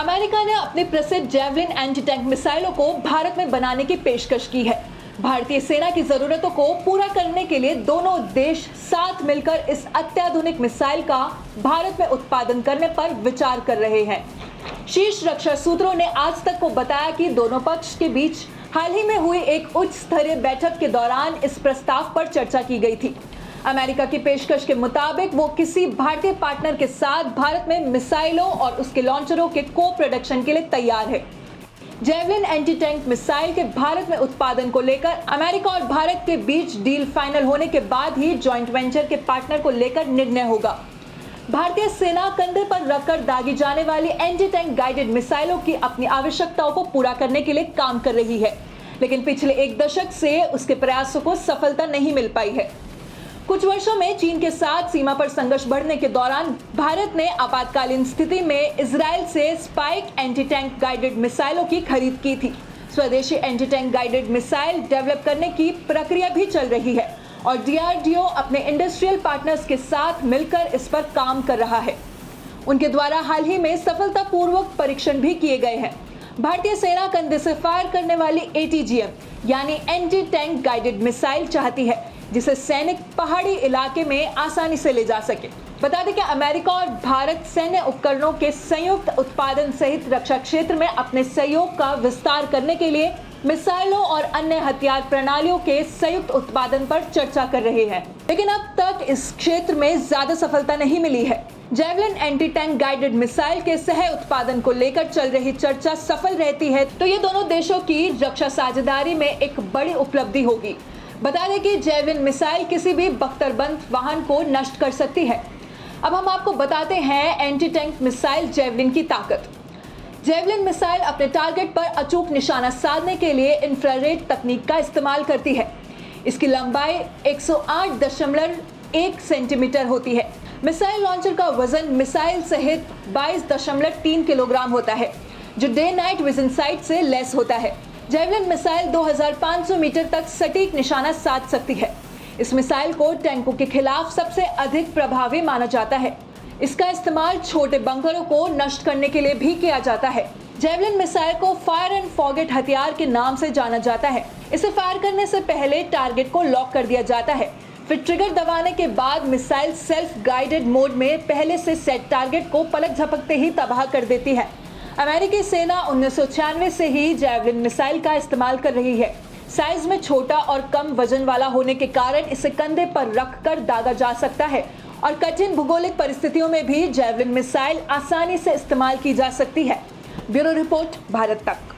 America ने अपने प्रसिद्ध जेवलिन एंटी टैंक मिसाइलों को भारत में बनाने की पेशकश की है। भारतीय सेना की जरूरतों को पूरा करने के लिए दोनों देश साथ मिलकर इस अत्याधुनिक मिसाइल का भारत में उत्पादन करने पर विचार कर रहे हैं। शीर्ष रक्षा सूत्रों ने आज तक को बताया कि दोनों पक्ष के बीच हाल ही में हुई एक उच्च स्तरीय बैठक के दौरान इस प्रस्ताव पर चर्चा की गई थी। अमेरिका की पेशकश के मुताबिक वो किसी भारतीय पार्टनर के साथ भारत में मिसाइलों और उसके लॉन्चरों के को प्रोडक्शन के लिए तैयार है। जेवलिन एंटी टैंक मिसाइल के भारत में उत्पादन को लेकर अमेरिका और भारत के बीच डील फाइनल होने के बाद ही जॉइंट वेंचर के पार्टनर को लेकर निर्णय होगा। भारतीय सेना कंधे पर रखकर दागी जाने वाली एंटी टैंक गाइडेड मिसाइलों की अपनी आवश्यकताओं को पूरा करने के लिए काम कर रही है, लेकिन पिछले एक दशक से उसके प्रयासों को सफलता नहीं मिल पाई है। कुछ वर्षों में चीन के साथ सीमा पर संघर्ष बढ़ने के दौरान भारत ने आपातकालीन स्थिति में इजराइल से स्पाइक एंटी टैंक गाइडेड मिसाइलों की खरीद की थी। स्वदेशी anti tank guided missile develop करने की प्रक्रिया भी चल रही है और DRDO अपने इंडस्ट्रियल पार्टनर्स के साथ मिलकर इस पर काम कर रहा है। उनके द्वारा हाल ही में सफलतापूर्वक परीक्षण भी किए गए हैं। भारतीय सेना कंधे से फायर करने वाली ATGM यानी एंटी टैंक गाइडेड मिसाइल चाहती है, जिसे सैनिक पहाड़ी इलाके में आसानी से ले जा सके। बता दें कि अमेरिका और भारत सैन्य उपकरणों के संयुक्त उत्पादन सहित रक्षा क्षेत्र में अपने सहयोग का विस्तार करने के लिए मिसाइलों और अन्य हथियार प्रणालियों के संयुक्त उत्पादन पर चर्चा कर रहे हैं, लेकिन अब तक इस क्षेत्र में ज्यादा सफलता नहीं मिली है। Javelin anti tank guided missile के सह उत्पादन को लेकर चल रही चर्चा सफल रहती है तो ये दोनों देशों की रक्षा साझेदारी में एक बड़ी उपलब्धि होगी। बता दें कि जेवलिन मिसाइल किसी भी बख्तरबंद वाहन को नष्ट कर सकती है। अब हम आपको बताते हैं एंटी टैंक मिसाइल जेवलिन की ताकत। जेवलिन मिसाइल अपने टारगेट पर अचूक निशाना साधने के लिए इंफ्रारेड तकनीक का इस्तेमाल करती है। इसकी लंबाई 108.1 सेंटीमीटर होती है। मिसाइल लॉन्चर का वजन मिसाइल सहित 22.3 किलोग्राम होता है, जो डे नाइट विजन साइट से लेस होता है। जेवलिन मिसाइल 2500 मीटर तक सटीक निशाना साध सकती है। इस मिसाइल को टैंकों के खिलाफ सबसे अधिक प्रभावी माना जाता है। इसका इस्तेमाल छोटे बंकरों को नष्ट करने के लिए भी किया जाता है। जेवलिन मिसाइल को फायर एंड फॉरगेट हथियार के नाम से जाना जाता है। इसे फायर करने से पहले टारगेट को लॉक कर दिया जाता है, फिर ट्रिगर दबाने के बाद मिसाइल सेल्फ गाइडेड मोड में पहले से सेट टारगेट को पलक झपकते ही तबाह कर देती है। अमेरिकी सेना 1996 से ही जेवलिन मिसाइल का इस्तेमाल कर रही है। साइज में छोटा और कम वजन वाला होने के कारण इसे कंधे पर रखकर दागा जा सकता है और कठिन भूगोलिक परिस्थितियों में भी जेवलिन मिसाइल आसानी से इस्तेमाल की जा सकती है। ब्यूरो रिपोर्ट, भारत तक।